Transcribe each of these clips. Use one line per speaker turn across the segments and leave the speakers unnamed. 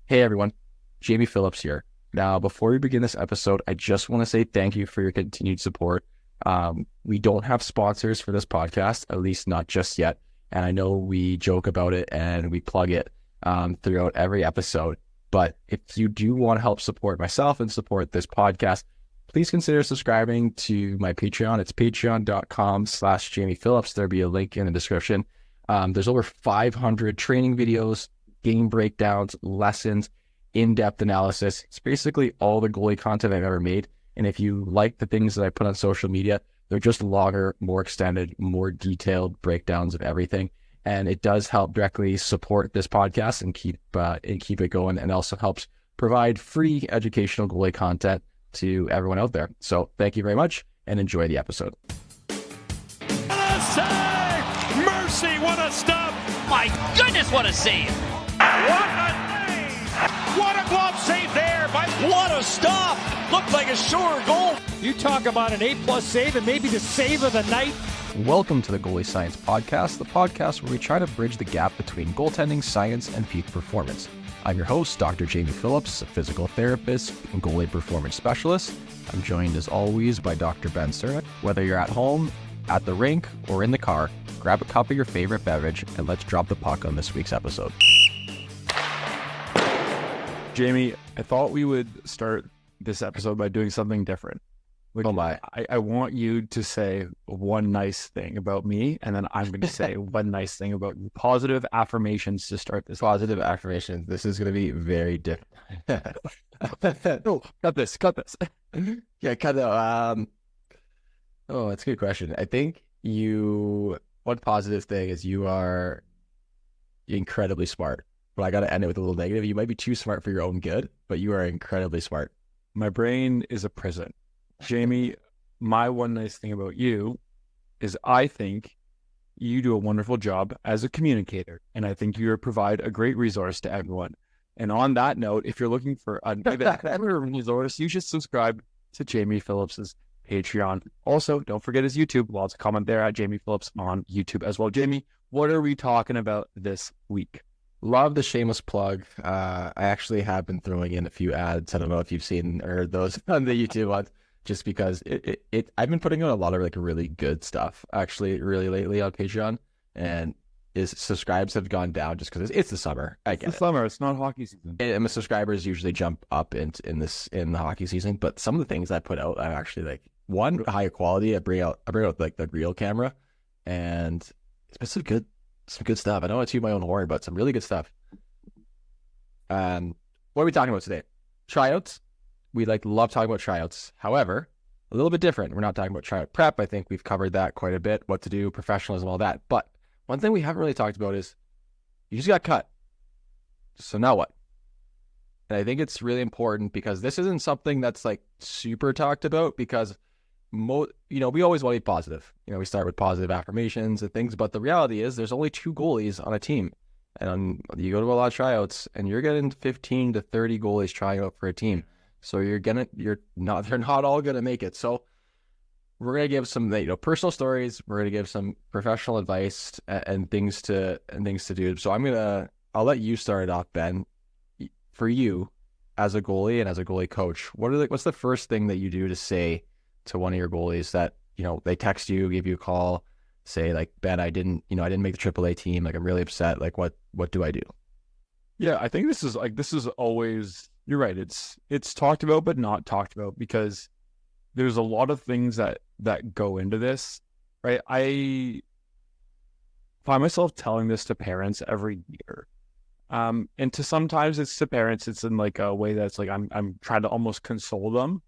Hey everyone, Jamie Phillips here. Now, before we begin this episode, I just want to say thank you for your continued support. We don't have sponsors for this podcast, at least not just yet. And I know we joke about it and we plug it throughout every episode. But if you do want to help support myself and support this podcast, please consider subscribing to my Patreon. It's patreon.com/Jamie Phillips. There'll be a link in the description. There's over 500 training videos, game breakdowns, lessons, in-depth analysis. It's basically all the goalie content I've ever made. And if you like the things that I put on social media, they're just longer, more extended, more detailed breakdowns of everything. And it does help directly support this podcast and keep it going, and also helps provide free educational goalie content to everyone out there. So thank you very much and enjoy the episode.
What a save! Mercy, what a stop!
My goodness, what a save!
What a save! What a glove save there!
What a stop! Looked like a sure goal.
You talk about an A-plus save and maybe the save of the night.
Welcome to the Goalie Science Podcast, the podcast where we try to bridge the gap between goaltending science and peak performance. I'm your host, Dr. Jamie Phillips, a physical therapist and goalie performance specialist. I'm joined as always by Dr. Ben Cernick. Whether you're at home, at the rink, or in the car, grab a cup of your favorite beverage and let's drop the puck on this week's episode.
Jamie, I thought we would start this episode by doing something different.
Oh my.
I want you to say one nice thing about me, and then I'm going to say one nice thing about you. Positive affirmations to start this.
Positive affirmations. This is going to be very different.
No, cut this.
Yeah, cut it. Oh, that's a good question. I think one positive thing is you are incredibly smart. But I got to end it with a little negative. You might be too smart for your own good, but you are incredibly smart.
My brain is a prison. Jamie, my one nice thing about you is I think you do a wonderful job as a communicator, and I think you provide a great resource to everyone. And on that note, if you're looking for another resource, you should subscribe to Jamie Phillips's Patreon. Also, don't forget his YouTube. Lots of comment there at Jamie Phillips on YouTube as well. Jamie, what are we talking about this week?
Love the shameless plug. I actually have been throwing in a few ads. I don't know if you've seen or heard those on the YouTube ones, just because I've been putting out a lot of like really good stuff actually really lately on Patreon, and subscribes have gone down just because it's the summer. I get
It's the summer. It's not hockey season.
And my subscribers usually jump up in the hockey season, but some of the things I put out, I'm actually like, one, higher quality. I bring out like the real camera, and it's been some good stuff. I don't want to toot my own horn, but some really good stuff. What are we talking about today? Tryouts. We love talking about tryouts. However, a little bit different. We're not talking about tryout prep. I think we've covered that quite a bit, what to do, professionalism, all that. But one thing we haven't really talked about is you just got cut. So now what? And I think it's really important because this isn't something that's like super talked about, because we always want to be positive. We start with positive affirmations and things, but the reality is there's only 2 goalies on a team. And you go to a lot of tryouts and you're getting 15 to 30 goalies trying out for a team. So they're not all going to make it. So we're going to give some, personal stories. We're going to give some professional advice and things to do. So I'll let you start it off, Ben. For you as a goalie and as a goalie coach, what's the first thing that you do to say to one of your goalies that, they text you, give you a call, say like, Ben, I didn't make the AAA team. Like, I'm really upset. Like, what do I do?
Yeah, I think this is always, you're right. It's talked about, but not talked about, because there's a lot of things that go into this, right? I find myself telling this to parents every year. And sometimes it's to parents, it's in like a way that's like, I'm trying to almost console them.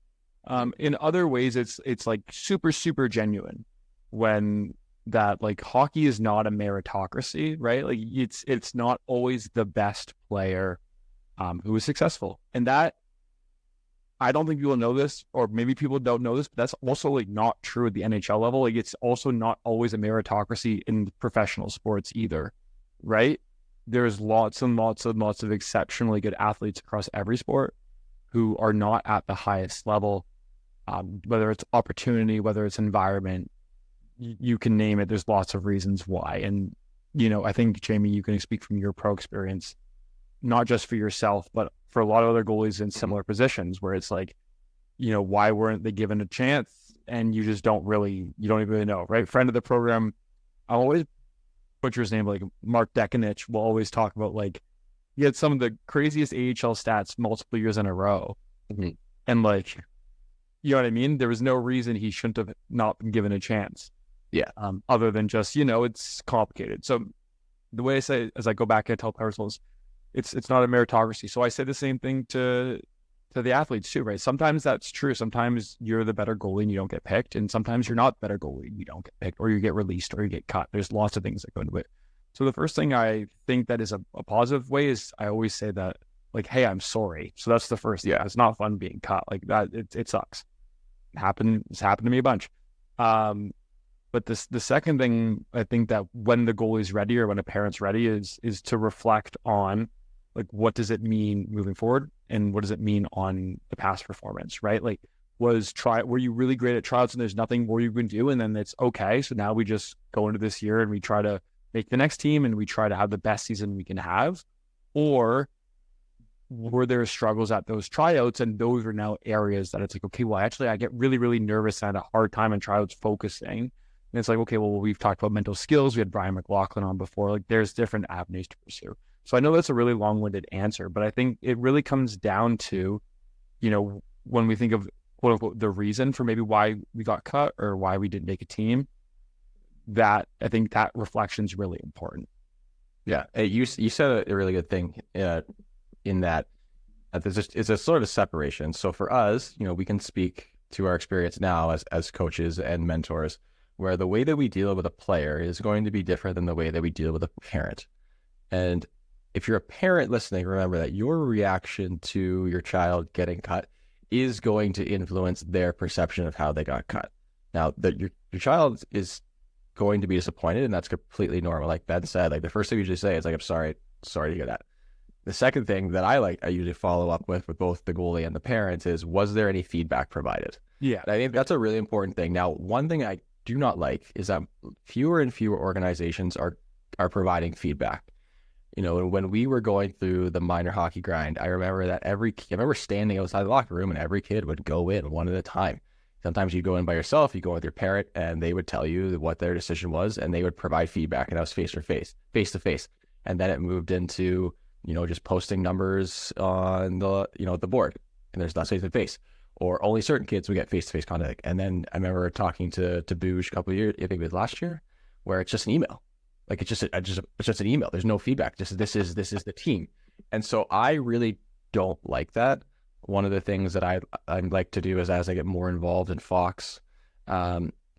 In other ways, it's like super, super genuine when that like hockey is not a meritocracy, right? Like it's not always the best player who is successful. And that, I don't think people know this, or maybe people don't know this, but that's also like not true at the NHL level. Like it's also not always a meritocracy in professional sports either, right? There's lots and lots and lots of exceptionally good athletes across every sport who are not at the highest level, whether it's opportunity, whether it's environment, you can name it. There's lots of reasons why. And, I think, Jamie, you can speak from your pro experience. not just for yourself, but for a lot of other goalies in similar positions where it's like, why weren't they given a chance? And you just don't even really know, right? Friend of the program, I always butcher his name, like Mark Dekanich will always talk about like, he had some of the craziest AHL stats multiple years in a row.
Mm-hmm.
And like, you know what I mean? There was no reason he shouldn't have not been given a chance.
Yeah.
Other than just, it's complicated. So the way I say, as I go back and tell parcels, it's not a meritocracy. So I say the same thing to the athletes too, right? Sometimes that's true. Sometimes you're the better goalie and you don't get picked. And sometimes you're not the better goalie and you don't get picked, or you get released, or you get cut. There's lots of things that go into it. So the first thing I think that is a positive way is I always say that, like, hey, I'm sorry. So that's the first thing.
Yeah.
It's not fun being cut. Like that, it sucks. It's happened to me a bunch. But the second thing, I think that when the goalie's ready or when a parent's ready is to reflect on, like, what does it mean moving forward, and what does it mean on the past performance, right? Like, were you really great at tryouts and there's nothing more you can do, and then it's okay, so now we just go into this year and we try to make the next team and we try to have the best season we can have? Or were there struggles at those tryouts, and those are now areas that it's like, okay, well, actually I get really, really nervous and I had a hard time in tryouts focusing. And it's like, okay, well, we've talked about mental skills. We had Brian McLaughlin on before. Like, there's different avenues to pursue. So I know that's a really long-winded answer, but I think it really comes down to, when we think of quote unquote the reason for maybe why we got cut or why we didn't make a team, that I think that reflection is really important.
Yeah. You said a really good thing in that it's a sort of separation. So for us, we can speak to our experience now as coaches and mentors, where the way that we deal with a player is going to be different than the way that we deal with a parent. And if you're a parent listening, remember that your reaction to your child getting cut is going to influence their perception of how they got cut. Now, that your child is going to be disappointed, and that's completely normal. Like Ben said, like the first thing you usually say is like, I'm sorry to hear that. The second thing that I usually follow up with both the goalie and the parents is, was there any feedback provided?
Yeah.
And I think that's a really important thing. Now, one thing I do not like is that fewer and fewer organizations are providing feedback. When we were going through the minor hockey grind, I remember that I remember standing outside the locker room and every kid would go in one at a time. Sometimes you'd go in by yourself, you go with your parent, and they would tell you what their decision was, and they would provide feedback, and that was face to face. And then it moved into, just posting numbers on the board, and there's less face to face. Or only certain kids would get face-to-face contact. And then I remember talking to Booge a couple of years, I think it was last year, where it's just an email. Like it's just an email. There's no feedback. Just this is the team. And so I really don't like that. One of the things that I like to do is, as I get more involved in Fox,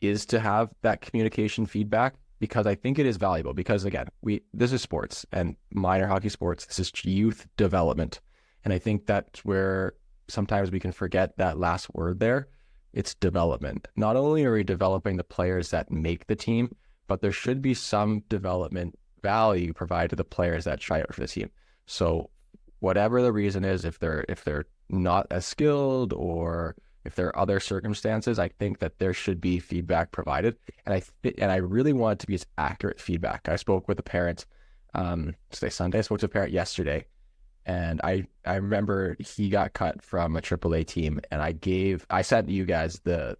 is to have that communication feedback, because I think it is valuable. Because again, this is sports and minor hockey sports. This is youth development, and I think that's where sometimes we can forget that last word there. It's development. Not only are we developing the players that make the team, but there should be some development value provided to the players that try out for the team. So whatever the reason is, if they're not as skilled or if there are other circumstances, I think that there should be feedback provided. And I really want it to be as accurate feedback. I spoke with a parent today, Sunday. I spoke to a parent yesterday. And I remember he got cut from a AAA team, and I sent you guys the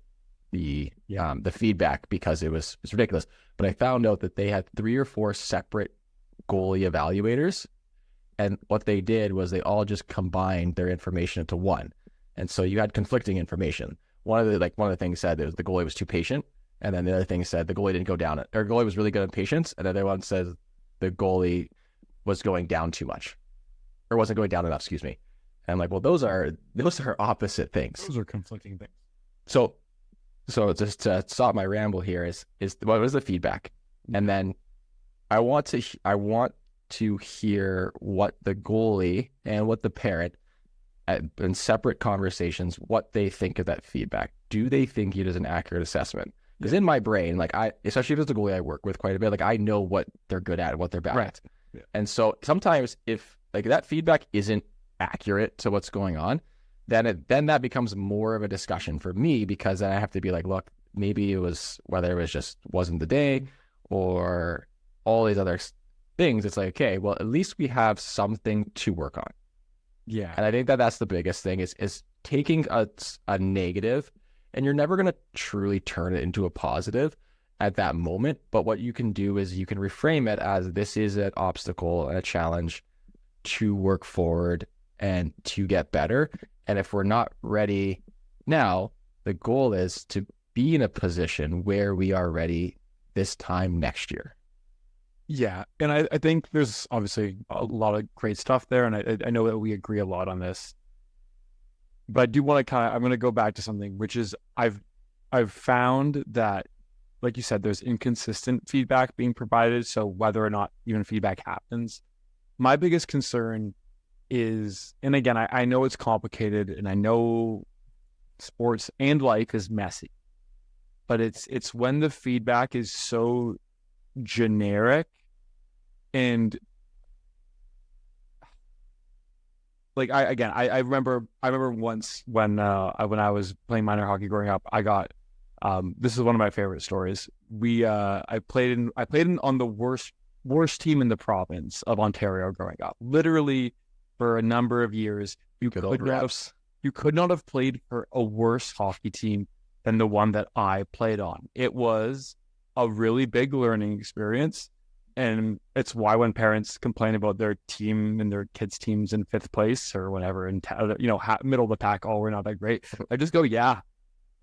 feedback because it's ridiculous. But I found out that they had 3 or 4 separate goalie evaluators, and what they did was they all just combined their information into one, and so you had conflicting information. One of the things said that the goalie was too patient, and then the other thing said the goalie didn't go down. Or goalie was really good at patience, and then the other one says the goalie was going down too much. Or wasn't going down enough, excuse me. And I'm like, well, those are opposite things.
Those are conflicting things.
So just to stop my ramble here is what is the feedback? And then I want to hear what the goalie and what the parent in separate conversations, what they think of that feedback. Do they think it is an accurate assessment? Because in my brain, like especially if it's a goalie I work with quite a bit, like I know what they're good at and what they're bad at. Yeah. And so sometimes if like that feedback isn't accurate to what's going on, then that becomes more of a discussion for me, because then I have to be like, look, maybe it was whether it was just wasn't the day or all these other things, it's like, okay, well, at least we have something to work on.
Yeah.
And I think that that's the biggest thing is taking a negative, and you're never going to truly turn it into a positive at that moment. But what you can do is you can reframe it as this is an obstacle and a challenge to work forward and to get better. And if we're not ready now, the goal is to be in a position where we are ready this time next year.
Yeah. And I think there's obviously a lot of great stuff there. And I know that we agree a lot on this. But I do want to I'm going to go back to something, which is I've found that, like you said, there's inconsistent feedback being provided. So whether or not even feedback happens, my biggest concern is, and again, I know it's complicated and I know sports and life is messy, but it's when the feedback is so generic and like I remember once when I was playing minor hockey growing up, I got this is one of my favorite stories. I played in on the worst team in the province of Ontario growing up. Literally for a number of years, you could not have played for a worse hockey team than the one that I played on. It was a really big learning experience. And it's why when parents complain about their team and their kids' teams in 5th place or whatever, and middle of the pack, oh, we're not that great. I just go, yeah,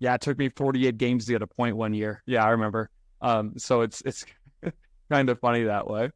it took me 48 games to get a point one year. Yeah, I remember. So it's kind of funny that way.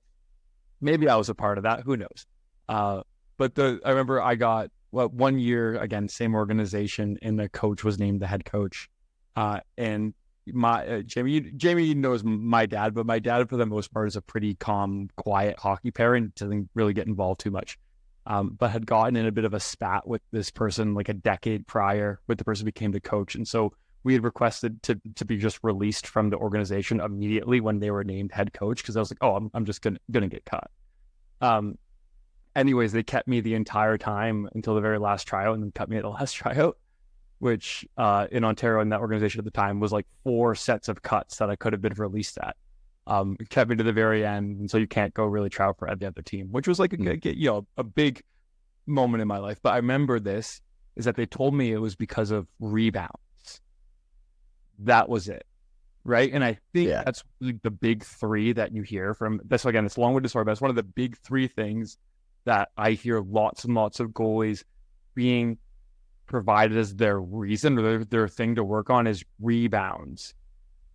Maybe I was a part of that. Who knows? But I remember I got 1 year again, same organization, and the coach was named the head coach. And my Jamie knows my dad, but my dad for the most part is a pretty calm, quiet hockey parent, doesn't really get involved too much, but had gotten in a bit of a spat with this person like a decade prior with the person who became the coach. And so we had requested to be just released from the organization immediately when they were named head coach, because I was like, oh, I'm just gonna get cut. Anyways, they kept me the entire time until the very last tryout, and then cut me at the last tryout, which in Ontario in that organization at the time was like 4 sets of cuts that I could have been released at. It kept me to the very end, and so you can't go really try out for the other team, which was like a big moment in my life. But I remember this is that they told me it was because of rebounds. That was it, right? And I think that's like the big 3 that you hear from this. Again, it's a long-winded story, but it's one of the big 3 things that I hear lots and lots of goalies being provided as their reason or their thing to work on is rebounds.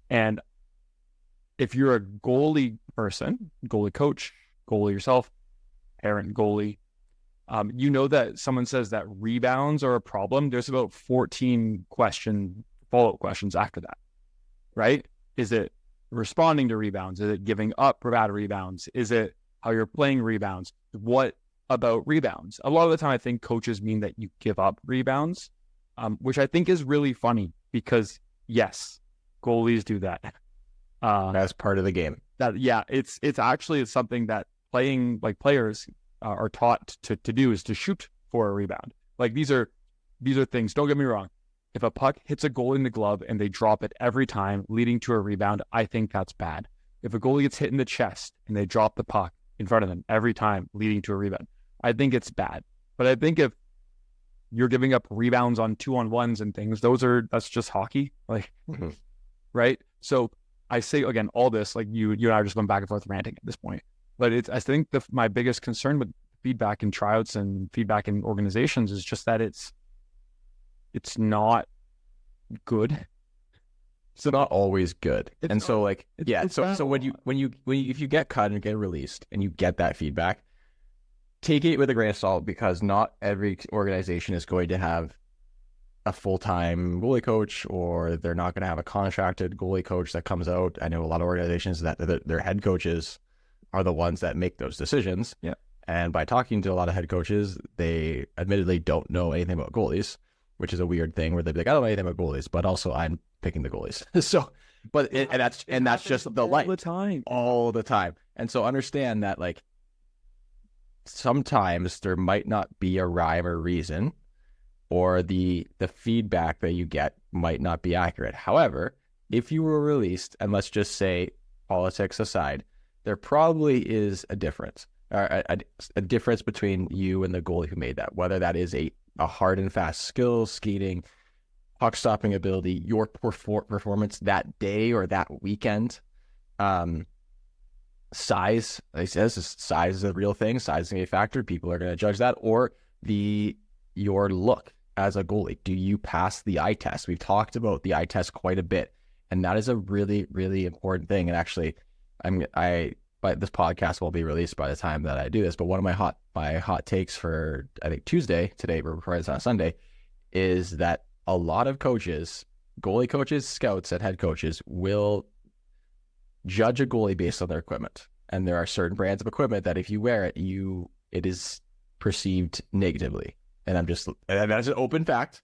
And if you're a goalie person, goalie coach, goalie yourself, parent goalie, you know that someone says that rebounds are a problem, there's about 14 follow-up questions after that, right? Is it responding to rebounds? Is it giving up bad rebounds? Is it how you're playing rebounds? What about rebounds? A lot of the time I think coaches mean that you give up rebounds, which I think is really funny because yes, goalies do that.
That's part of the game.
It's actually something that players are taught to do, is to shoot for a rebound. Like these are things, don't get me wrong. If a puck hits a goalie in the glove and they drop it every time, leading to a rebound, I think that's bad. If a goalie gets hit in the chest and they drop the puck in front of them every time, leading to a rebound, I think it's bad. But I think if you're giving up rebounds on 2-on-1s and things, that's just hockey, right? So I say again, all this, like you and I are just going back and forth ranting at this point. But I think my biggest concern with feedback in tryouts and feedback in organizations is just that it's not good.
It's not always good. And so if you get cut and get released and you get that feedback, take it with a grain of salt, because not every organization is going to have a full-time goalie coach, or they're not going to have a contracted goalie coach that comes out. I know a lot of organizations that their head coaches are the ones that make those decisions.
Yeah.
And by talking to a lot of head coaches, they admittedly don't know anything about goalies, which is a weird thing where they'd be like, I don't know anything about goalies, but also I'm picking the goalies. And that's just the life all the time. And so understand that like sometimes there might not be a rhyme or reason, or the feedback that you get might not be accurate. However, if you were released, and let's just say politics aside, there probably is a difference, a difference between you and the goalie who made that, whether that is a hard and fast skill, skating, puck stopping ability, your performance that day or that weekend. Size, like I said, size is a real thing. Size is a factor. People are going to judge that. Or your look as a goalie. Do you pass the eye test? We've talked about the eye test quite a bit, and that is a really, really important thing. And actually, but this podcast will be released by the time that I do this. But one of my hot takes for, I think, Tuesday, today we're recording this on Sunday, is that a lot of coaches, goalie coaches, scouts, and head coaches will judge a goalie based on their equipment. And there are certain brands of equipment that if you wear it, it is perceived negatively. And that's an open fact.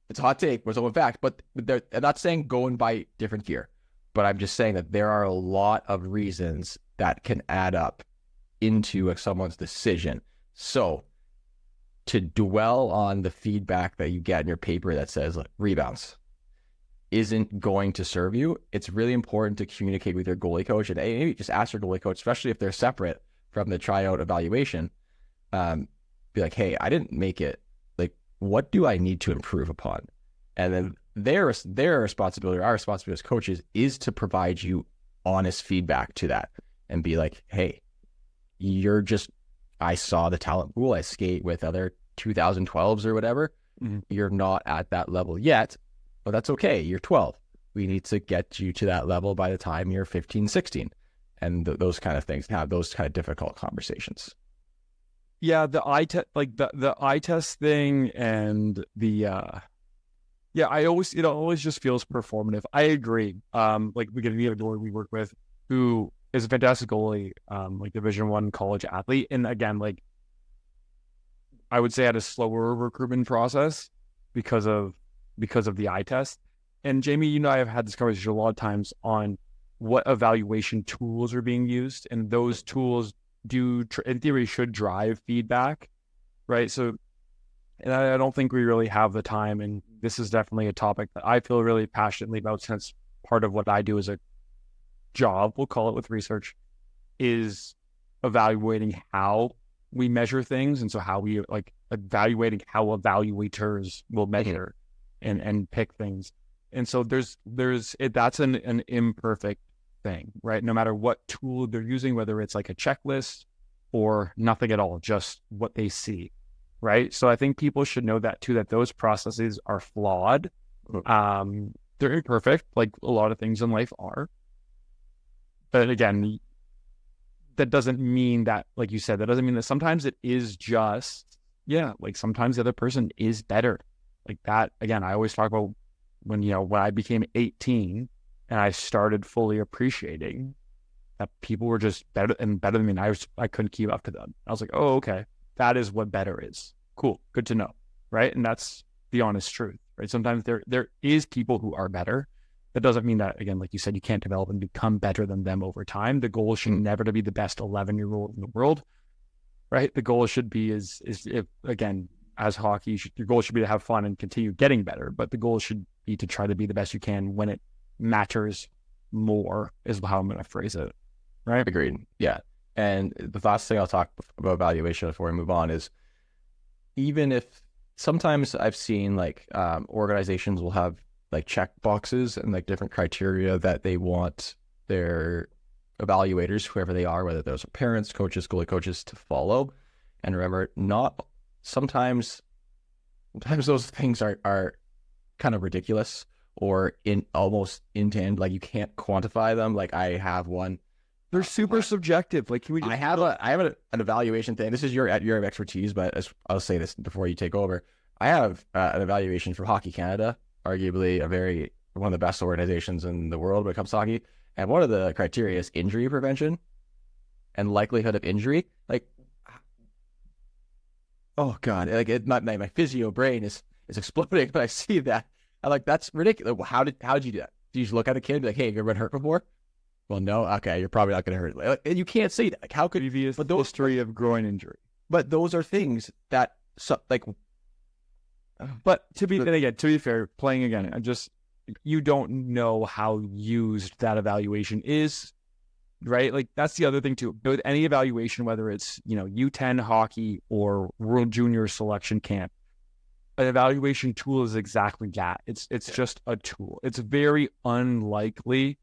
It's a hot take, but it's an open fact. But I'm not saying go and buy different gear, but I'm just saying that there are a lot of reasons that can add up into someone's decision. So to dwell on the feedback that you get in your paper that says like, rebounds isn't going to serve you, it's really important to communicate with your goalie coach, and maybe just ask your goalie coach, especially if they're separate from the tryout evaluation, be like, hey, I didn't make it. Like, what do I need to improve upon? And then their responsibility, our responsibility as coaches, is to provide you honest feedback to that and be like, hey, I saw the talent pool. I skate with other 2012s or whatever. Mm-hmm. You're not at that level yet, but that's okay. You're 12. We need to get you to that level by the time you're 15, 16. And those kind of things, have those kind of difficult conversations.
Yeah, the eye test, like the eye test thing, and it always just feels performative. I agree. Like we have a goalie we work with who is a fantastic goalie, like Division I college athlete, and again, like I would say had a slower recruitment process because of the eye test. And Jamie, you know, I have had this conversation a lot of times on what evaluation tools are being used, and those tools in theory should drive feedback, right? So, and I don't think we really have the time, and this is definitely a topic that I feel really passionately about, since part of what I do as a job, we'll call it with research, is evaluating how we measure things, and so how we evaluating how evaluators will measure and pick things. And so that's an imperfect thing, right? No matter what tool they're using, whether it's like a checklist or nothing at all, just what they see, right? So I think people should know that too, that those processes are flawed. They're imperfect, like a lot of things in life are. But again, that doesn't mean that, like you said, that doesn't mean that sometimes it is just, like sometimes the other person is better. Like that, again, I always talk about when I became 18 and I started fully appreciating that people were just better than me, and I couldn't keep up to them. I was like, oh, okay, that is what better is. Cool, good to know, right? And that's the honest truth, right? Sometimes there is people who are better. That doesn't mean that, again, like you said, you can't develop and become better than them over time. The goal should never to be the best 11-year-old in the world, right? The goal should be is if, again, as hockey, your goal should be to have fun and continue getting better, but the goal should be to try to be the best you can when it matters more, is how I'm going to phrase it, right?
Agreed. Yeah. And the last thing I'll talk about evaluation before we move on is, even if sometimes I've seen like organizations will have like check boxes and like different criteria that they want their evaluators, whoever they are, whether those are parents, coaches, goalie coaches, to follow. And remember, sometimes those things are kind of ridiculous or almost intangible. Like you can't quantify them. Like I have one.
They're super subjective. Like, can we?
I have an evaluation thing. This is your expertise, but I'll say this before you take over. I have an evaluation for Hockey Canada, arguably one of the best organizations in the world when it comes to hockey. And one of the criteria is injury prevention and likelihood of injury. Like, oh God, like my physio brain is exploding when I see that. I'm like, that's ridiculous. How did you do that? Do you just look at a kid and be like, hey, have you ever been hurt before? Well, no. Okay, you're probably not going to hurt. Like, you can't say that. Like, how could
previous history of groin injury?
But those are things that like.
But to be fair, playing again, you don't know how used that evaluation is right? Like that's the other thing too. With any evaluation, whether it's, U10 hockey or World Junior Selection Camp, an evaluation tool is exactly that. It's just a tool. It's very unlikely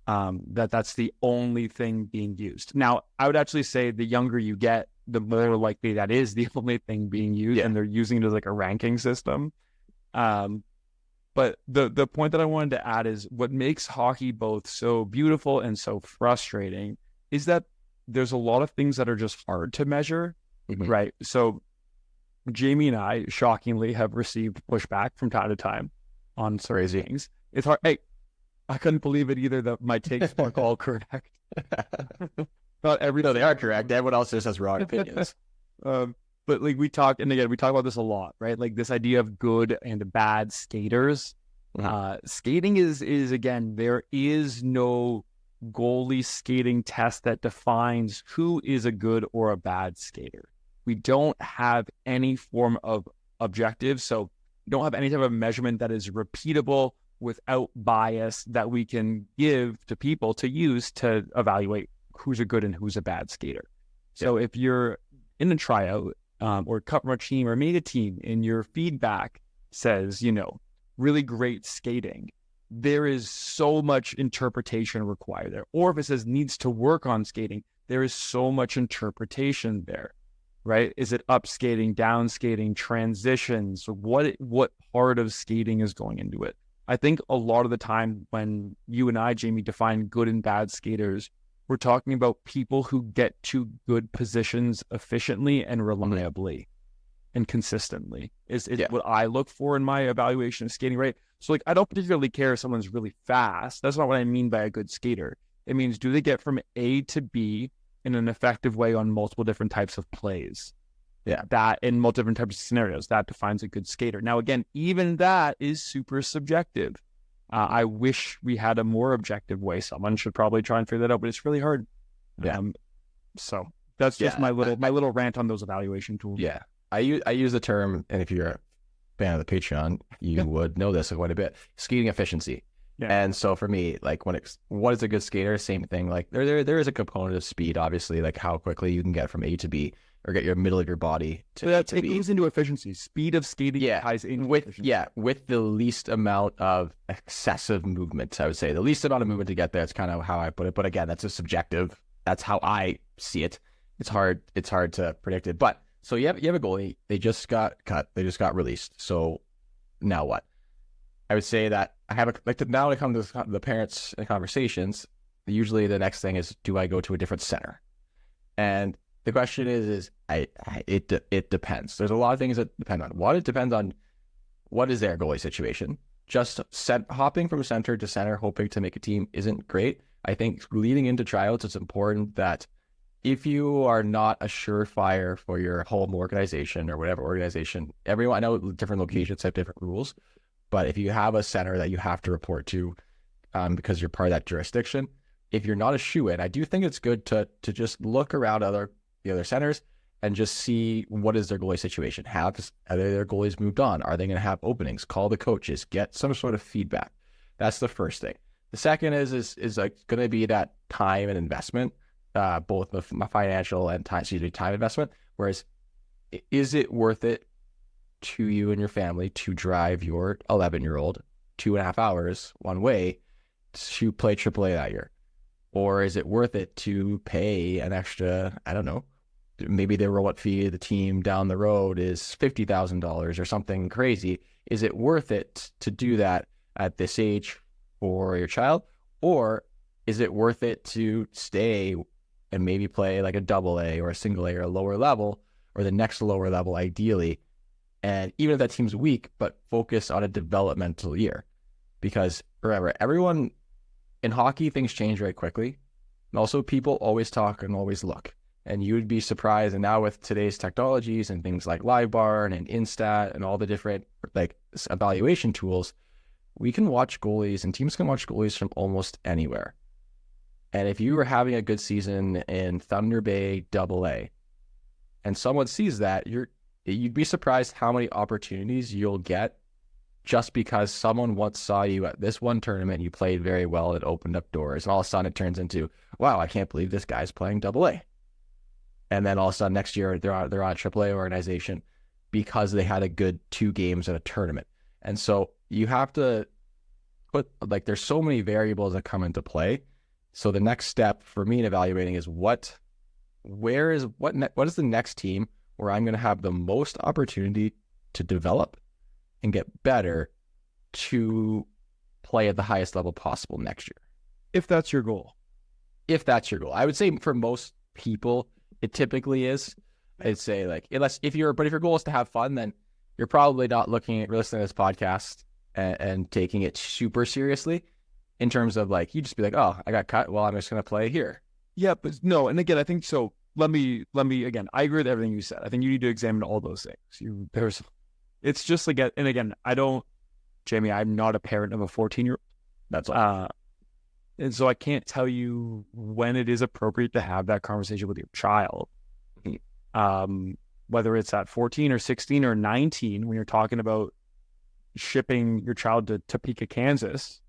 that's the only thing being used. Now, I would actually say the younger you get, the more likely that is the only thing being used, and they're using it as like a ranking system. But the point that I wanted to add is what makes hockey both so beautiful and so frustrating is that there's a lot of things that are just hard to measure, right? So Jamie and I, shockingly, have received pushback from time to time on certain things. It's hard. Hey, I couldn't believe it either that my takes weren't all correct. Not every.
No, they are correct. Everyone else just has wrong opinions.
But like we talk about this a lot, right? Like this idea of good and bad skaters. Skating is again, there is no goalie skating test that defines who is a good or a bad skater. We don't have any form of objective, so we don't have any type of measurement that is repeatable without bias that we can give to people to use to evaluate who's a good and who's a bad skater. So if you're in a tryout or cut from a team or made a team and your feedback says, really great skating, there is so much interpretation required there. Or if it says needs to work on skating, there is so much interpretation there, right? Is it up skating, down skating, transitions? What part of skating is going into it? I think a lot of the time when you and I, Jamie, define good and bad skaters, we're talking about people who get to good positions efficiently and reliably and consistently is what I look for in my evaluation of skating, right? So like, I don't particularly care if someone's really fast. That's not what I mean by a good skater. It means, do they get from A to B in an effective way on multiple different types of plays? That in multiple different types of scenarios, that defines a good skater. Now, again, even that is super subjective. I wish we had a more objective way. Someone should probably try and figure that out, but it's really hard. So that's just my little rant on those evaluation tools.
Yeah, I use the term, and if you're a fan of the Patreon, you would know this quite a bit. Skating efficiency. And so for me, like what is a good skater? Same thing. Like there is a component of speed, obviously, like how quickly you can get from A to B, or get your middle of your body to
it goes into efficiency. Speed of skating ties in
with the least amount of excessive movement. I would say the least amount of movement to get there. It's kind of how I put it. But again, that's a subjective. That's how I see it. It's hard to predict it. But so you have a goalie. They just got cut. They just got released. So now what? I would say that I have now when it comes to the parents and conversations, usually the next thing is, do I go to a different center? And the question is it depends. There's a lot of things that depend on what. It depends on what is their goalie situation. Just hopping from center to center, hoping to make a team isn't great. I think leading into tryouts, it's important that if you are not a surefire for your home organization or whatever organization, I know different locations have different rules, but if you have a center that you have to report to because you're part of that jurisdiction, if you're not a shoo-in, I do think it's good to just look around the other centers and just see what is their goalie situation. Are their goalies moved on? Are they going to have openings? Call the coaches, get some sort of feedback. That's the first thing. The second is like going to be that time and investment, both the financial and time investment. Whereas, is it worth it to you and your family to drive your 11-year-old 2.5 hours one way to play AAA that year? Or is it worth it to pay an extra, I don't know, maybe the roll-up fee of the team down the road is $50,000 or something crazy. Is it worth it to do that at this age for your child? Or is it worth it to stay and maybe play like a AA or a single A or a lower level, or the next lower level ideally, and even if that team's weak, but focus on a developmental year? Because remember, everyone in hockey, things change very quickly. And also people always talk and always look. And you would be surprised. And now with today's technologies and things like LiveBarn and Instat and all the different like evaluation tools, we can watch goalies and teams can watch goalies from almost anywhere. And if you were having a good season in Thunder Bay AA and someone sees that, you'd be surprised how many opportunities you'll get just because someone once saw you at this one tournament, you played very well, it opened up doors, and all of a sudden it turns into, wow, I can't believe this guy's playing AA. And then all of a sudden next year they're on a AAA organization because they had a good 2 games at a tournament. And so you have to put, like, there's so many variables that come into play. So the next step for me in evaluating is what is the next team where I'm going to have the most opportunity to develop and get better to play at the highest level possible next year.
If that's your goal.
If that's your goal. I would say for most people, it typically is. I'd say, like, if your goal is to have fun, then you're probably not listening to this podcast and taking it super seriously in terms of, like, you just be like, oh, I got cut. Well, I'm just going to play here.
Yeah, but no. And again, I think so. Let me again, I agree with everything you said. I think you need to examine all those things. It's just like, and again, Jamie, I'm not a parent of a 14-year-old.
That's all.
And so I can't tell you when it is appropriate to have that conversation with your child. Whether it's at 14 or 16 or 19, when you're talking about shipping your child to Topeka, Kansas,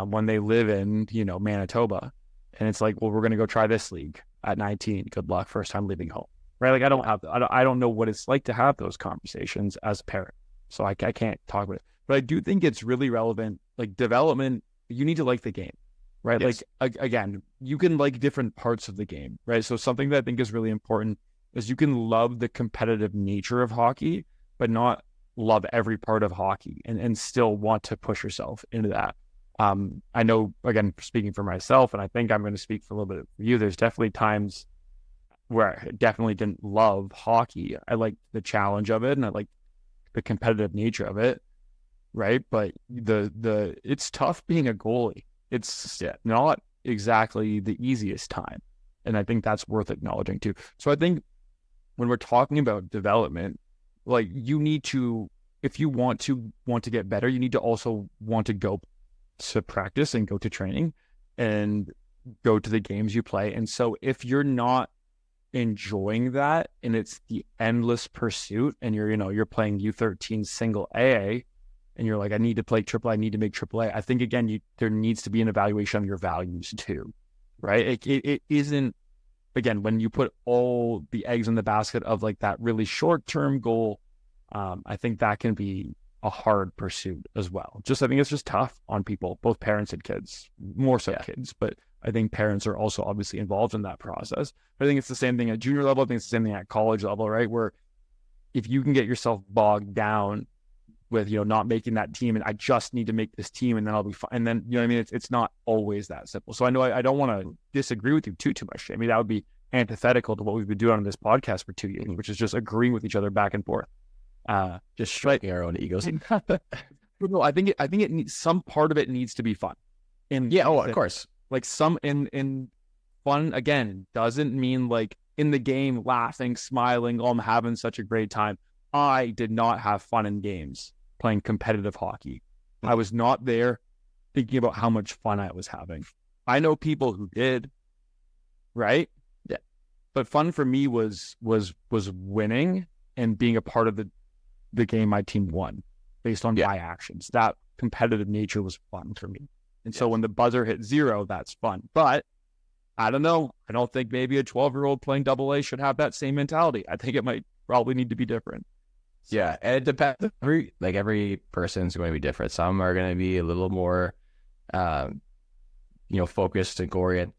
when they live in, Manitoba, and it's like, well, we're going to go try this league at 19. Good luck, first time leaving home, right? Like, I don't know what it's like to have those conversations as a parent, so I can't talk about it. But I do think it's really relevant. Like, development, you need to like the game, right?
Yes.
Like, again, you can like different parts of the game, right? So something that I think is really important is you can love the competitive nature of hockey, but not love every part of hockey and still want to push yourself into that. I know, again, speaking for myself, and I think I'm going to speak for a little bit for you, there's definitely times where I definitely didn't love hockey. I liked the challenge of it, and I liked the competitive nature of it, right? But it's tough being a goalie. It's not exactly the easiest time, and I think that's worth acknowledging too. So I think when we're talking about development, like, you need to, if you want to get better, you need to also want to go to practice and go to training and go to the games you play. And so if you're not enjoying that and it's the endless pursuit, and you're playing U13 single A and you're like, I need to play AAA, I need to make AAA, I think, again, there needs to be an evaluation of your values too, right? It isn't, again, when you put all the eggs in the basket of, like, that really short-term goal, I think that can be a hard pursuit as well. I think it's just tough on people, both parents and kids, more so kids, but I think parents are also obviously involved in that process. I think it's the same thing at junior level. I think it's the same thing at college level, right? Where if you can get yourself bogged down with, not making that team, and I just need to make this team and then I'll be fine. And then, what I mean? It's not always that simple. So I know I don't want to disagree with you too much. I mean, that would be antithetical to what we've been doing on this podcast for 2 years, which is just agreeing with each other back and forth.
Just stroking our own egos.
No, I think it needs, some part of it needs to be fun. And
of course.
Like, some in fun, again, doesn't mean like in the game laughing, smiling, oh, I'm having such a great time. I did not have fun in games playing competitive hockey. I was not there thinking about how much fun I was having. I know people who did, right?
Yeah.
But fun for me was winning and being a part of the game my team won based on my actions. That competitive nature was fun for me. And so when the buzzer hit 0, that's fun. But I don't know. I don't think maybe a 12-year-old playing AA should have that same mentality. I think it might probably need to be different.
So. Yeah, and it depends. Every person's going to be different. Some are going to be a little more, focused and goal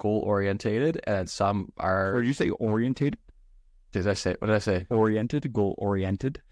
orientated, and some are.
Or did you say orientated?
What did I say?
Oriented, goal oriented.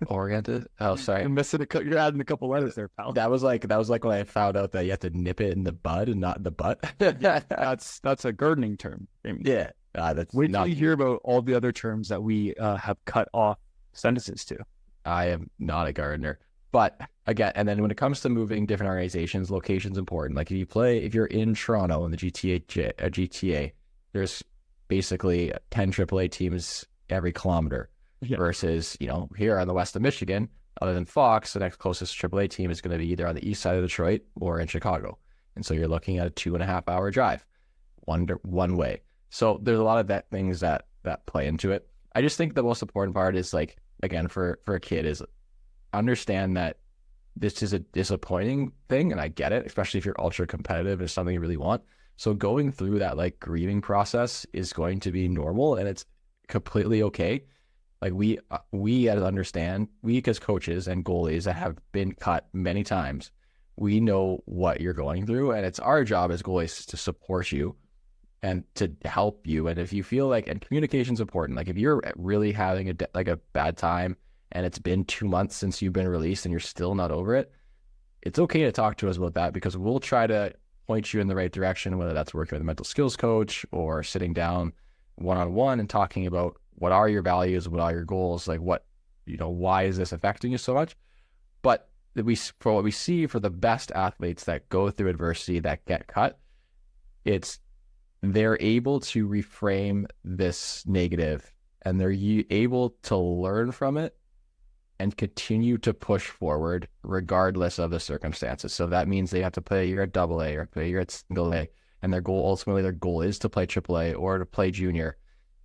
Oriented. Oh, sorry.
You're adding a couple letters there, pal.
That was like when I found out that you have to nip it in the bud and not in the butt.
That's a gardening term.
Yeah. That's
Wait till you hear about all the other terms that we have cut off sentences to.
I am not a gardener. But again, and then when it comes to moving different organizations, location's important. Like if you're in Toronto in the GTA, there's basically 10 AAA teams every kilometer. Yeah. Versus, here on the west of Michigan, other than Fox, the next closest AAA team is going to be either on the east side of Detroit or in Chicago. And so you're looking at a 2.5-hour drive, one way. So there's a lot of things that play into it. I just think the most important part is, like, again, for a kid, is understand that this is a disappointing thing, and I get it, especially if you're ultra competitive and it's something you really want. So going through that like grieving process is going to be normal, and it's completely okay. Like we understand, we as coaches and goalies that have been cut many times, we know what you're going through, and it's our job as goalies to support you and to help you. And if you feel like, and communication's important, like if you're really having a bad time and it's been 2 months since you've been released and you're still not over it, it's okay to talk to us about that, because we'll try to point you in the right direction, whether that's working with a mental skills coach or sitting down one-on-one and talking about what are your values, what are your goals, like what, why is this affecting you so much? But for what we see for the best athletes that go through adversity, that get cut, they're able to reframe this negative, and they're able to learn from it and continue to push forward regardless of the circumstances. So that means they have to play a year at AA or play a year at single A, and ultimately their goal is to play AAA or to play junior.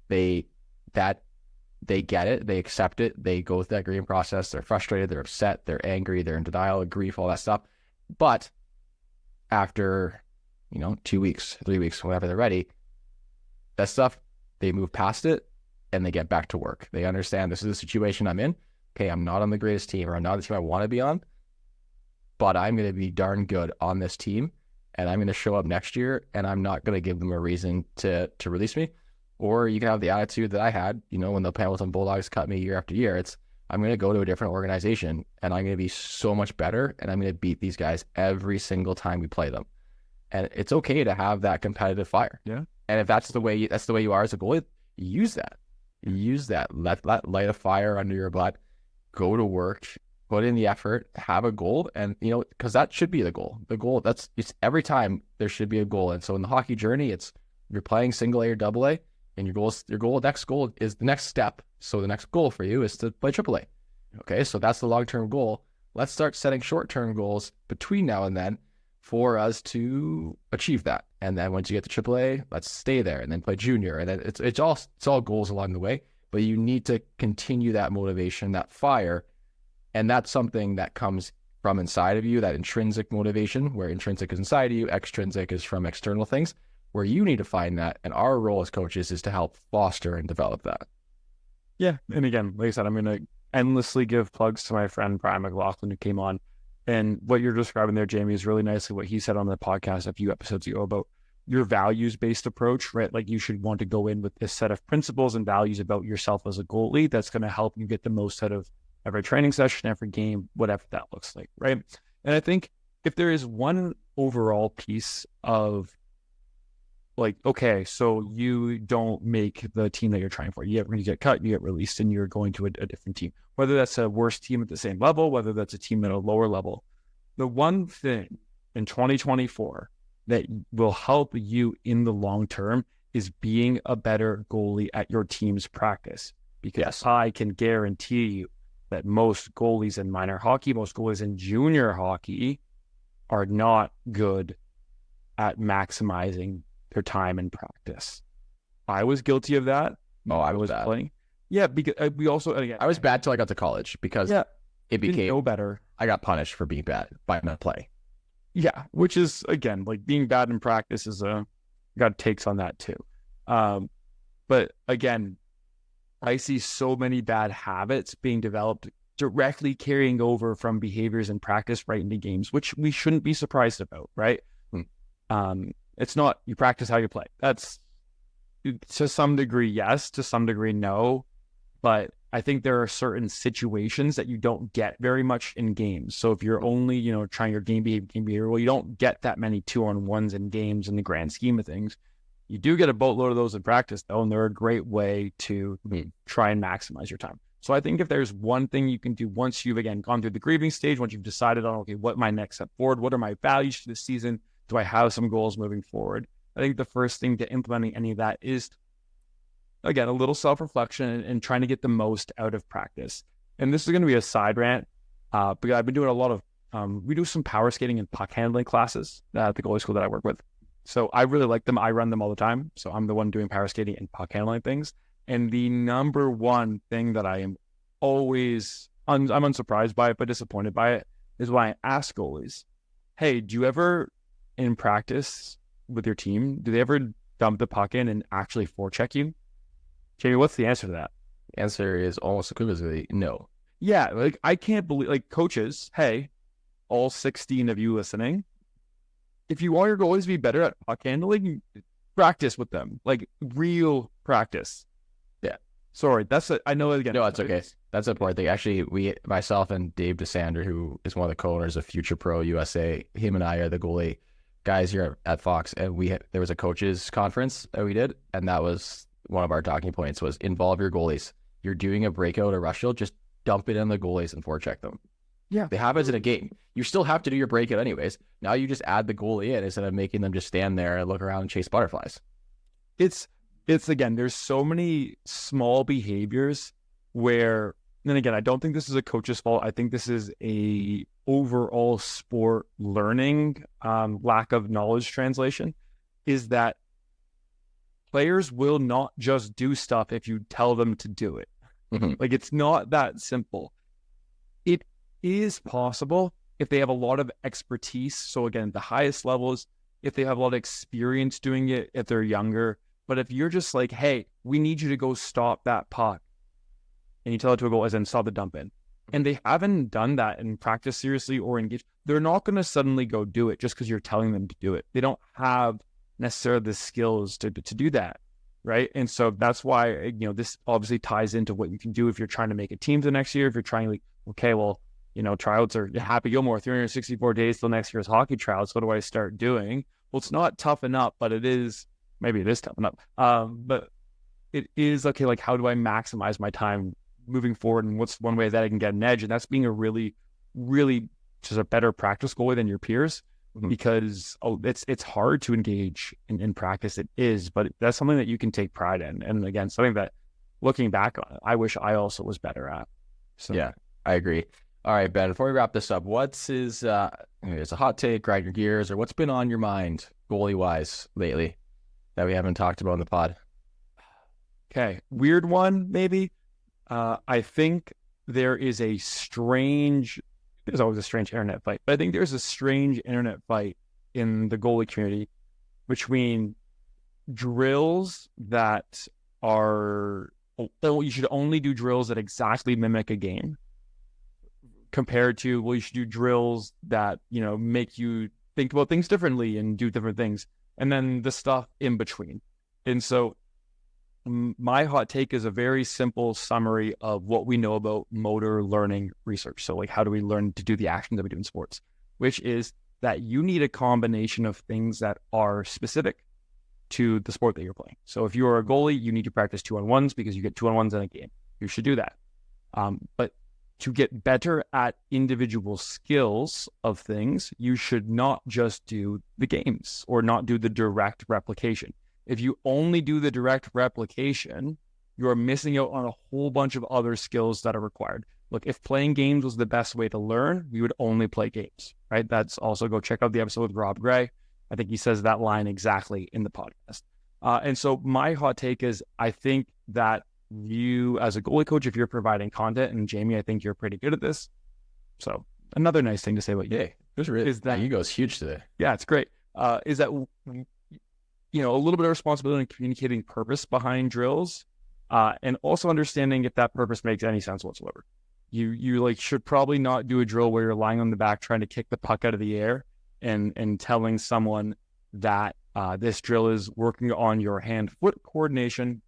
They get it, they accept it, they go through that grieving process, they're frustrated, they're upset, they're angry, they're in denial, grief, all that stuff. But after 2 weeks, 3 weeks, whenever they're ready, that stuff, they move past it and they get back to work. They understand this is the situation I'm in. Okay, I'm not on the greatest team, or I'm not the team I want to be on, but I'm going to be darn good on this team, and I'm going to show up next year, and I'm not going to give them a reason to release me. Or you can have the attitude that I had, when the Hamilton Bulldogs cut me year after year. I'm going to go to a different organization, and I'm going to be so much better, and I'm going to beat these guys every single time we play them. And it's okay to have that competitive fire.
Yeah.
And if that's the way you are as a goalie, use that. Let light a fire under your butt. Go to work, put in the effort, have a goal, and because that should be the goal. The goal, it's every time there should be a goal. And so in the hockey journey, it's you're playing single A or AA, and your next goal is the next step. So the next goal for you is to play AAA. Okay, so that's the long-term goal. Let's start setting short-term goals between now and then for us to achieve that. And then once you get to AAA, let's stay there and then play junior. And then it's all goals along the way. But you need to continue that motivation, that fire. And that's something that comes from inside of you, that intrinsic motivation, where intrinsic is inside of you, extrinsic is from external things, where you need to find that. And our role as coaches is to help foster and develop that.
Yeah. And again, like I said, I'm going to endlessly give plugs to my friend Brian McLaughlin, who came on. And what you're describing there, Jamie, is really nicely what he said on the podcast a few episodes ago about your values-based approach, right? Like you should want to go in with this set of principles and values about yourself as a goalie that's going to help you get the most out of every training session, every game, whatever that looks like, right? And I think if there is one overall piece of like, okay, so you don't make the team that you're trying for. When you get cut, you get released, and you're going to a different team. Whether that's a worse team at the same level, whether that's a team at a lower level. The one thing in 2024 that will help you in the long term is being a better goalie at your team's practice. Because I can guarantee you that most goalies in minor hockey, most goalies in junior hockey are not good at maximizing their time in practice. I was guilty of that.
Oh, I was bad.
Playing. Yeah, because we also, again,
I was bad till I got to college, because it became
no better.
I got punished for being bad by not play.
Yeah, which is, again, like being bad in practice is got takes on that too. But again, I see so many bad habits being developed directly carrying over from behaviors in practice right into games, which we shouldn't be surprised about, right? It's not you practice how you play. That's to some degree, yes, to some degree, no. But I think there are certain situations that you don't get very much in games. So if you're only, trying your game behavior, well, you don't get that many 2-on-1s in games in the grand scheme of things. You do get a boatload of those in practice, though, and they're a great way to try and maximize your time. So I think if there's one thing you can do once you've, again, gone through the grieving stage, once you've decided on, okay, what my next step forward, what are my values for this season? Do I have some goals moving forward? I think the first thing to implementing any of that is, again, a little self-reflection and trying to get the most out of practice. And this is going to be a side rant, because I've been doing a lot of, we do some power skating and puck handling classes at the goalie school that I work with. So I really like them. I run them all the time. So I'm the one doing power skating and puck handling things. And the number one thing that I am always, I'm unsurprised by it, but disappointed by it, is why I ask goalies, hey, do you ever in practice with your team, do they ever dump the puck in and actually forecheck you? Jamie, what's the answer to that?
The answer is almost equivocally no.
Yeah, like I can't believe, like coaches, hey, all 16 of you listening, if you want your goalies to be better at puck handling, practice with them, like real practice.
Yeah.
Sorry, I know again.
No, it's okay. That's the important thing. Actually, myself and Dave DeSander, who is one of the co-owners of Future Pro USA, him and I are the goalie guys here at Fox, and there was a coaches conference that we did, and that was one of our talking points was involve your goalies. You're doing a breakout or rush shield, just dump it in the goalies and forecheck them.
Yeah.
They happens in a game. You still have to do your breakout anyways. Now you just add the goalie in instead of making them just stand there and look around and chase butterflies.
It's again, there's so many small behaviors where, and again, I don't think this is a coach's fault. I think this is a overall sport learning, lack of knowledge translation, is that players will not just do stuff if you tell them to do it.
Mm-hmm.
Like, it's not that simple. It is possible if they have a lot of expertise. So again, the highest levels, if they have a lot of experience doing it, if they're younger. But if you're just like, hey, we need you to go stop that puck, and you tell it to a goal, as in stop the dump in, and they haven't done that in practice seriously or engaged, they're not going to suddenly go do it just because you're telling them to do it. They don't have necessarily the skills to do that, right? And so that's why, this obviously ties into what you can do if you're trying to make a team the next year. If you're trying, like, okay, well, tryouts are Happy Gilmore, 364 days till next year's hockey tryouts. What do I start doing? Well, it's not tough enough, but maybe it is tough enough. But it is, okay, like, how do I maximize my time moving forward? And what's one way that I can get an edge? And that's being a really, really just a better practice goalie than your peers, because it's hard to engage in practice. It is, but that's something that you can take pride in. And again, something that looking back on, I wish I also was better at. So
yeah, I agree. All right, Ben, before we wrap this up, what's it's a hot take, grind your gears, or what's been on your mind goalie-wise lately that we haven't talked about in the pod?
Okay, weird one, maybe. I think there's always a strange internet fight, but I think there's a strange internet fight in the goalie community between drills that are, you should only do drills that exactly mimic a game, compared to, well, you should do drills that, make you think about things differently and do different things. And then the stuff in between. And so my hot take is a very simple summary of what we know about motor learning research. So, like, how do we learn to do the actions that we do in sports? Which is that you need a combination of things that are specific to the sport that you're playing. So if you're a goalie, you need to practice 2-on-1s because you get 2-on-1s in a game. You should do that. But to get better at individual skills of things, you should not just do the games or not do the direct replication. If you only do the direct replication, you're missing out on a whole bunch of other skills that are required. Look, if playing games was the best way to learn, we would only play games, right? That's also, go check out the episode with Rob Gray. I think he says that line exactly in the podcast. And so my hot take is, I think that you, as a goalie coach, if you're providing content, and Jamie, I think you're pretty good at this. So another nice thing to say about you,
is that your ego's huge today.
Yeah, it's great. Is that, a little bit of responsibility in communicating purpose behind drills, and also understanding if that purpose makes any sense whatsoever. You should probably not do a drill where you're lying on the back trying to kick the puck out of the air and telling someone that this drill is working on your hand-foot coordination.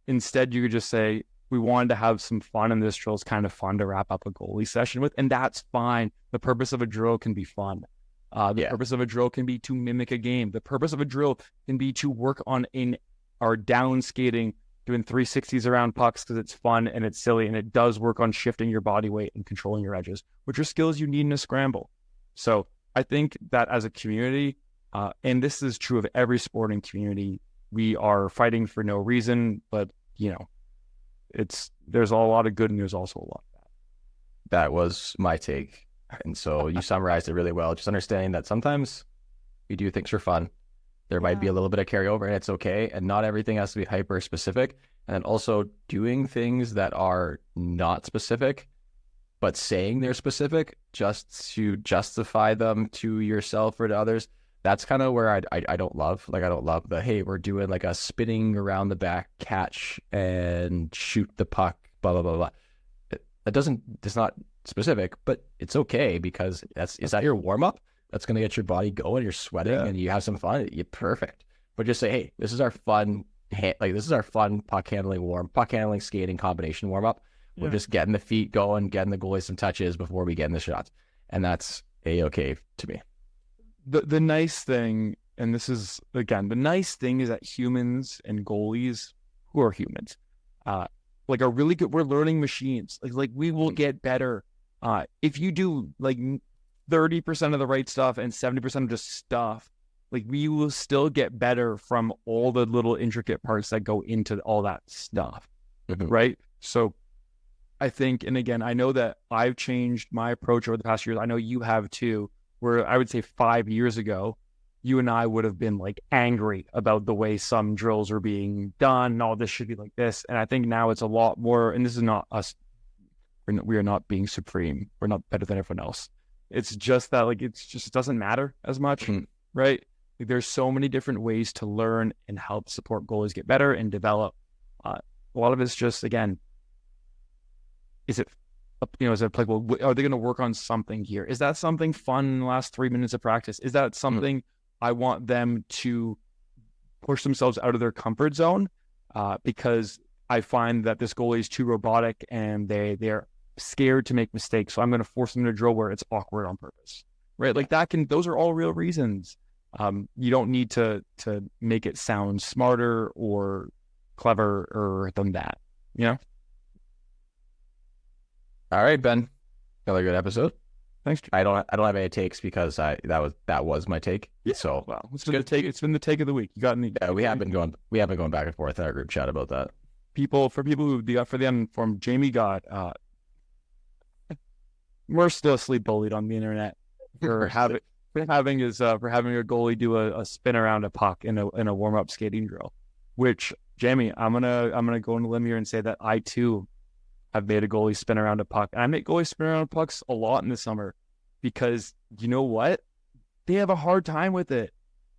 Instead, you could just say, we wanted to have some fun, and this drill is kind of fun to wrap up a goalie session with, and that's fine. The purpose of a drill can be fun. The purpose of a drill can be to mimic a game. The purpose of a drill can be to work on our down skating, doing 360s around pucks because it's fun and it's silly, and it does work on shifting your body weight and controlling your edges, which are skills you need in a scramble. So I think that as a community, and this is true of every sporting community, we are fighting for no reason, but there's a lot of good and there's also a lot of bad.
That was my take. And so you summarized it really well. Just understanding that sometimes we do things for fun. There might be a little bit of carryover, and it's okay. And not everything has to be hyper specific. And then also doing things that are not specific, but saying they're specific just to justify them to yourself or to others, that's kind of where I don't love. Like, I don't love the, hey, we're doing like a spinning around the back catch and shoot the puck, blah, blah, blah, blah. It's not specific, but it's okay because is that your warm up? That's going to get your body going. You're sweating and you have some fun. You're perfect. But just say, hey, this is our fun, puck handling, skating combination warm up. We're just getting the feet going, getting the goalie some touches before we get in the shots. And that's A-okay to me.
The nice thing, and this is, again, the nice thing is that humans and goalies, who are humans, like are really good. We're learning machines. Like we will get better. If you do like 30% of the right stuff and 70% of just stuff, like we will still get better from all the little intricate parts that go into all that stuff. Right? So I think, and again, I know that I've changed my approach over the past years. I know you have too, where I would say 5 years ago, you and I would have been like angry about the way some drills are being done. No, this should be like this. And I think now it's a lot more, and this is not us. We are not being supreme. We're not better than everyone else. It's just that like, it doesn't matter as much, right? Like, there's so many different ways to learn and help support goalies get better and develop. A lot of it's just, again, is it applicable? Are they going to work on something here? Is that something fun in the last 3 minutes of practice? Is that something I want them to push themselves out of their comfort zone? Because I find that this goalie is too robotic and they're scared to make mistakes. So I'm going to force them to drill where it's awkward on purpose, right? Like those are all real reasons. You don't need to make it sound smarter or clever than that, you know?
All right, Ben. Another good episode.
Thanks.
I don't have any takes because that was my take.
Yeah.
So
well, it's been the take of the week. You got any?
Yeah, we have been going back and forth in our group chat about that.
For the uninformed, Jamie got mercilessly bullied on the internet for having a goalie do a spin around a puck in a warm up skating drill. Which, Jamie, I'm gonna go on a limb here and say that I too have made a goalie spin around a puck. And I make goalies spin around pucks a lot in the summer because you know what? They have a hard time with it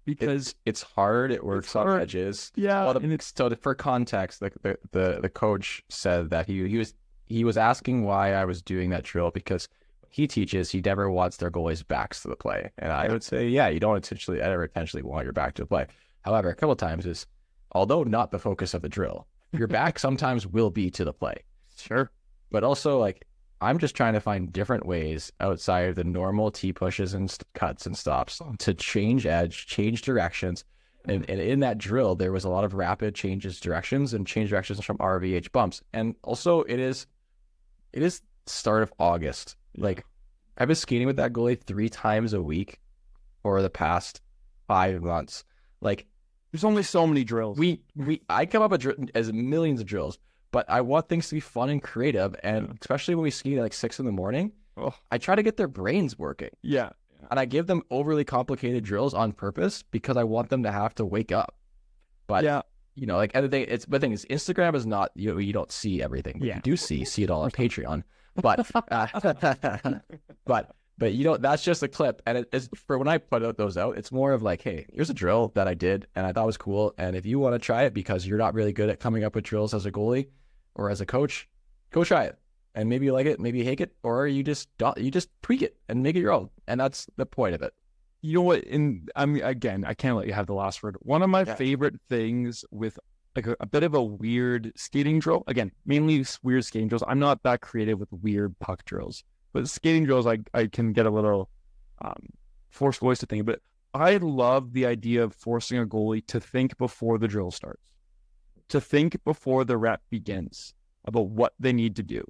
because
it's hard. It works on edges.
Yeah.
So for context, the coach said that he was asking why I was doing that drill because he teaches he never wants their goalies' backs to the play. And I would say, yeah, you don't ever intentionally want your back to the play. However, a couple of times is, although not the focus of the drill, your back sometimes will be to the play.
Sure.
But also, like, I'm just trying to find different ways outside of the normal T pushes and cuts and stops to change edge, change directions. And in that drill, there was a lot of rapid changes directions and change directions from RVH bumps. And also, it is start of August. Like, I've been skating with that goalie 3 times a week for the past 5 months. Like,
there's only so many drills.
I come up with as millions of drills. But I want things to be fun and creative, and especially when we ski at like 6 a.m, I try to get their brains working.
Yeah.
And I give them overly complicated drills on purpose because I want them to have to wake up. But like the thing is, Instagram is not, you don't see everything.
Yeah.
You do see it all on Patreon. But but that's just a clip. And it's for when I put those out, it's more of like, hey, here's a drill that I did and I thought was cool. And if you want to try it because you're not really good at coming up with drills as a goalie or as a coach, go try it. And maybe you like it, maybe you hate it, or you just tweak it and make it your own. And that's the point of it.
You know what? Again, I can't let you have the last word. One of my favorite things with like a bit of a weird skating drill, again, mainly weird skating drills. I'm not that creative with weird puck drills. But skating drills, I can get a little forced voice to think. But I love the idea of forcing a goalie to think before the drill starts, to think before the rep begins about what they need to do,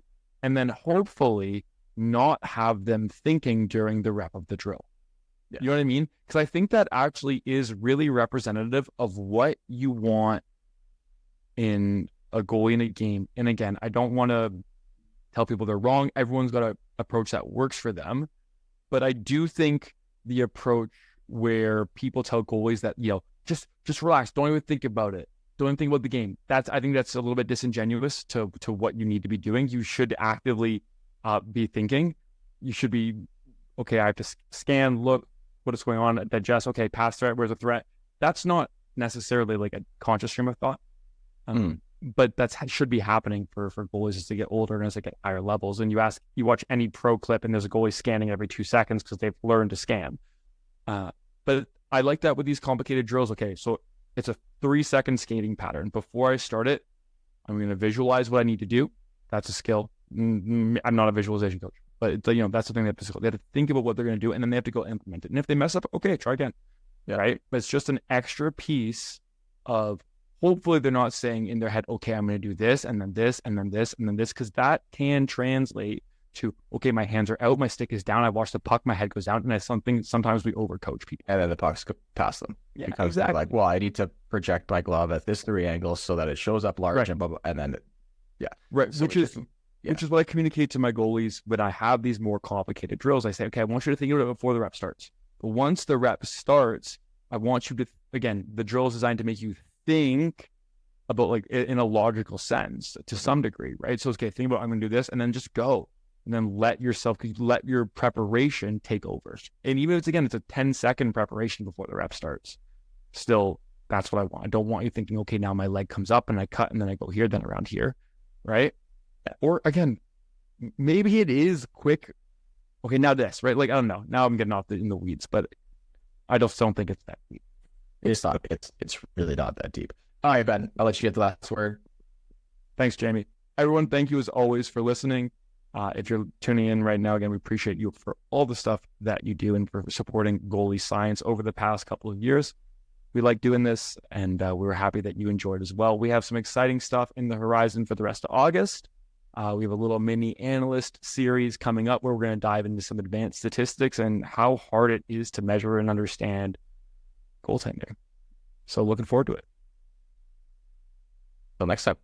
and then hopefully not have them thinking during the rep of the drill. Yeah. You know what I mean? Because I think that actually is really representative of what you want in a goalie in a game. And again, I don't want to tell people they're wrong. Everyone's got an approach that works for them. But I do think the approach where people tell goalies that, just relax, don't even think about it. Don't even think about the game. I think that's a little bit disingenuous to what you need to be doing. You should actively be thinking. You should be, okay, I have to scan, look, what is going on, digest, okay, pass threat, where's the threat? That's not necessarily like a conscious stream of thought. But should be happening for goalies as they get older and as they get higher levels. And you watch any pro clip and there's a goalie scanning every 2 seconds because they've learned to scan. But I like that with these complicated drills. Okay, so it's a 3-second skating pattern. Before I start it, I'm going to visualize what I need to do. That's a skill. I'm not a visualization coach, but that's the thing they have to think about what they're going to do, and then they have to go implement it. And if they mess up, okay, try again. Yeah. Right? But it's just an extra piece of, hopefully they're not saying in their head, okay, I'm going to do this, and then this, and then this, and then this, because that can translate to, okay, my hands are out, my stick is down, I watch the puck, my head goes down, and sometimes we overcoach people.
And then the pucks go past them.
Yeah,
because exactly. Like, well, I need to project my glove at this 3 angles so that it shows up large, right. And blah, blah, and then, yeah.
Right, so which is what I communicate to my goalies when I have these more complicated drills. I say, okay, I want you to think about it before the rep starts. But once the rep starts, I want you to, again, the drill is designed to make you think about, like, in a logical sense to some degree, right? So, okay, think about, I'm going to do this, and then just go. And then let your preparation take over. And even if it's a 10-second preparation before the rep starts, still, that's what I want. I don't want you thinking, okay, now my leg comes up and I cut and then I go here, then around here, right? Or again, maybe it is quick. Okay, now this, right? Like, I don't know. Now I'm getting off in the weeds, but I just don't think it's that deep.
It's not. It's really not that deep. All right, Ben, I'll let you get the last word.
Thanks, Jamie. Everyone, thank you as always for listening. If you're tuning in right now, again, we appreciate you for all the stuff that you do and for supporting goalie science over the past couple of years. We like doing this, and we're happy that you enjoyed as well. We have some exciting stuff in the horizon for the rest of August. We have a little mini analyst series coming up where we're going to dive into some advanced statistics and how hard it is to measure and understand goaltending. So looking forward to it.
Till next time.